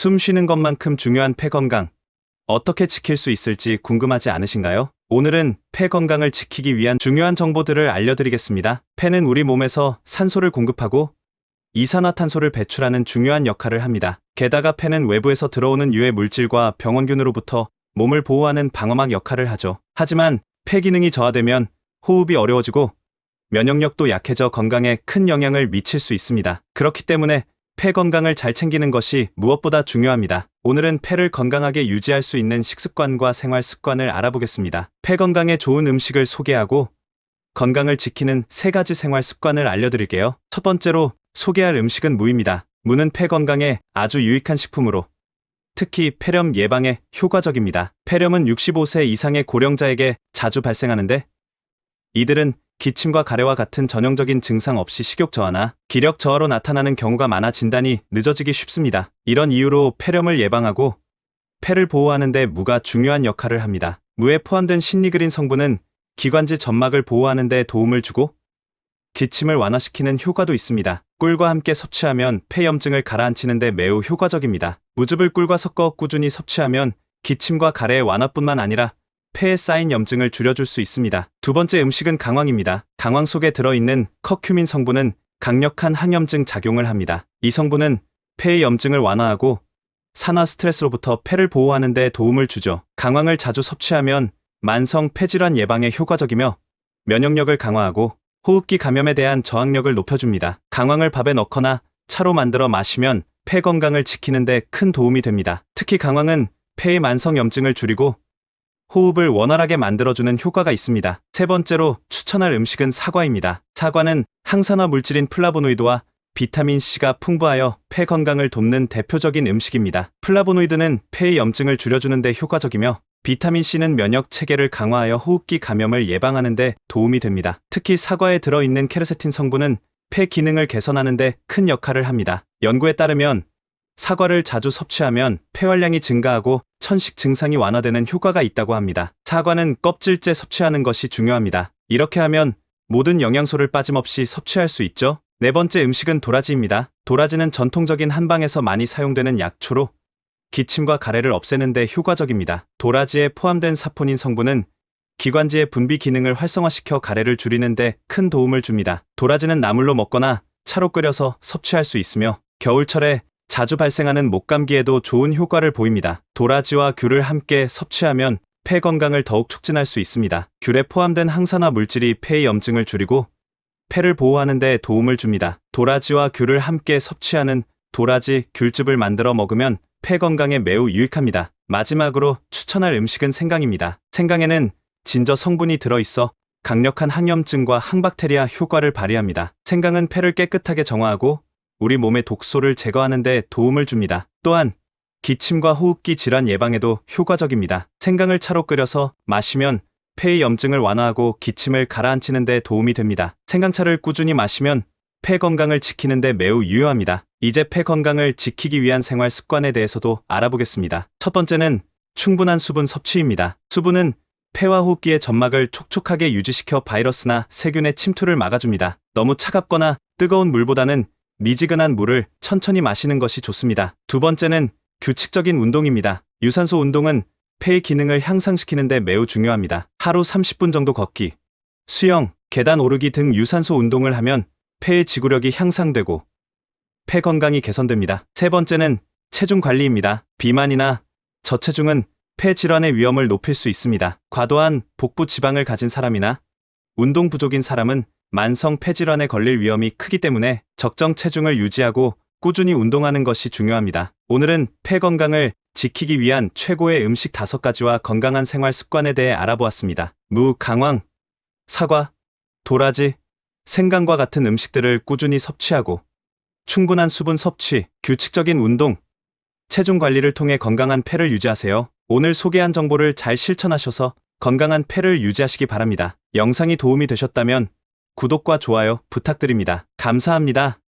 숨 쉬는 것만큼 중요한 폐 건강. 어떻게 지킬 수 있을지 궁금하지 않으신가요? 오늘은 폐 건강을 지키기 위한 중요한 정보들을 알려드리겠습니다. 폐는 우리 몸에서 산소를 공급하고 이산화탄소를 배출하는 중요한 역할을 합니다. 게다가 폐는 외부에서 들어오는 유해 물질과 병원균으로부터 몸을 보호하는 방어막 역할을 하죠. 하지만 폐 기능이 저하되면 호흡이 어려워지고 면역력도 약해져 건강에 큰 영향을 미칠 수 있습니다. 그렇기 때문에 폐 건강을 잘 챙기는 것이 무엇보다 중요합니다. 오늘은 폐를 건강하게 유지할 수 있는 식습관과 생활 습관을 알아보겠습니다. 폐 건강에 좋은 음식을 소개하고 건강을 지키는 3가지 생활 습관을 알려드릴게요. 첫 번째로 소개할 음식은 무입니다. 무는 폐 건강에 아주 유익한 식품으로 특히 폐렴 예방에 효과적입니다. 폐렴은 65세 이상의 고령자에게 자주 발생하는데 이들은 기침과 가래와 같은 전형적인 증상 없이 식욕 저하나 기력 저하로 나타나는 경우가 많아 진단이 늦어지기 쉽습니다. 이런 이유로 폐렴을 예방하고 폐를 보호하는 데 무가 중요한 역할을 합니다. 무에 포함된 신니그린 성분은 기관지 점막을 보호하는 데 도움을 주고 기침을 완화시키는 효과도 있습니다. 꿀과 함께 섭취하면 폐염증을 가라앉히는 데 매우 효과적입니다. 무즙을 꿀과 섞어 꾸준히 섭취하면 기침과 가래의 완화뿐만 아니라 폐에 쌓인 염증을 줄여줄 수 있습니다. 두 번째 음식은 강황입니다. 강황 속에 들어있는 커큐민 성분은 강력한 항염증 작용을 합니다. 이 성분은 폐의 염증을 완화하고 산화 스트레스로부터 폐를 보호하는 데 도움을 주죠. 강황을 자주 섭취하면 만성 폐질환 예방에 효과적이며 면역력을 강화하고 호흡기 감염에 대한 저항력을 높여줍니다. 강황을 밥에 넣거나 차로 만들어 마시면 폐 건강을 지키는 데 큰 도움이 됩니다. 특히 강황은 폐의 만성 염증을 줄이고 호흡을 원활하게 만들어주는 효과가 있습니다. 세 번째로 추천할 음식은 사과입니다. 사과는 항산화 물질인 플라보노이드와 비타민 C가 풍부하여 폐 건강을 돕는 대표적인 음식입니다. 플라보노이드는 폐의 염증을 줄여주는 데 효과적이며 비타민 C는 면역 체계를 강화하여 호흡기 감염을 예방하는 데 도움이 됩니다. 특히 사과에 들어있는 케르세틴 성분은 폐 기능을 개선하는 데 큰 역할을 합니다. 연구에 따르면 사과를 자주 섭취하면 폐활량이 증가하고 천식 증상이 완화되는 효과가 있다고 합니다. 사과는 껍질째 섭취하는 것이 중요합니다. 이렇게 하면 모든 영양소를 빠짐없이 섭취할 수 있죠. 네 번째 음식은 도라지입니다. 도라지는 전통적인 한방에서 많이 사용되는 약초로 기침과 가래를 없애는 데 효과적입니다. 도라지에 포함된 사포닌 성분은 기관지의 분비 기능을 활성화시켜 가래를 줄이는 데 큰 도움을 줍니다. 도라지는 나물로 먹거나 차로 끓여서 섭취할 수 있으며 겨울철에 자주 발생하는 목감기에도 좋은 효과를 보입니다. 도라지와 귤을 함께 섭취하면 폐 건강을 더욱 촉진할 수 있습니다. 귤에 포함된 항산화 물질이 폐의 염증을 줄이고 폐를 보호하는 데 도움을 줍니다. 도라지와 귤을 함께 섭취하는 도라지 귤즙을 만들어 먹으면 폐 건강에 매우 유익합니다. 마지막으로 추천할 음식은 생강입니다. 생강에는 진저 성분이 들어있어 강력한 항염증과 항박테리아 효과를 발휘합니다. 생강은 폐를 깨끗하게 정화하고 우리 몸의 독소를 제거하는 데 도움을 줍니다. 또한 기침과 호흡기 질환 예방에도 효과적입니다. 생강을 차로 끓여서 마시면 폐의 염증을 완화하고 기침을 가라앉히는 데 도움이 됩니다. 생강차를 꾸준히 마시면 폐 건강을 지키는 데 매우 유효합니다. 이제 폐 건강을 지키기 위한 생활 습관에 대해서도 알아보겠습니다. 첫 번째는 충분한 수분 섭취입니다. 수분은 폐와 호흡기의 점막을 촉촉하게 유지시켜 바이러스나 세균의 침투를 막아줍니다. 너무 차갑거나 뜨거운 물보다는 미지근한 물을 천천히 마시는 것이 좋습니다. 두 번째는 규칙적인 운동입니다. 유산소 운동은 폐의 기능을 향상시키는 데 매우 중요합니다. 하루 30분 정도 걷기, 수영, 계단 오르기 등 유산소 운동을 하면 폐의 지구력이 향상되고 폐 건강이 개선됩니다. 세 번째는 체중 관리입니다. 비만이나 저체중은 폐 질환의 위험을 높일 수 있습니다. 과도한 복부 지방을 가진 사람이나 운동 부족인 사람은 만성 폐질환에 걸릴 위험이 크기 때문에 적정 체중을 유지하고 꾸준히 운동하는 것이 중요합니다. 오늘은 폐 건강을 지키기 위한 최고의 음식 5가지와 건강한 생활 습관에 대해 알아보았습니다. 무, 강황, 사과, 도라지, 생강과 같은 음식들을 꾸준히 섭취하고 충분한 수분 섭취, 규칙적인 운동, 체중 관리를 통해 건강한 폐를 유지하세요. 오늘 소개한 정보를 잘 실천하셔서 건강한 폐를 유지하시기 바랍니다. 영상이 도움이 되셨다면 구독과 좋아요 부탁드립니다. 감사합니다.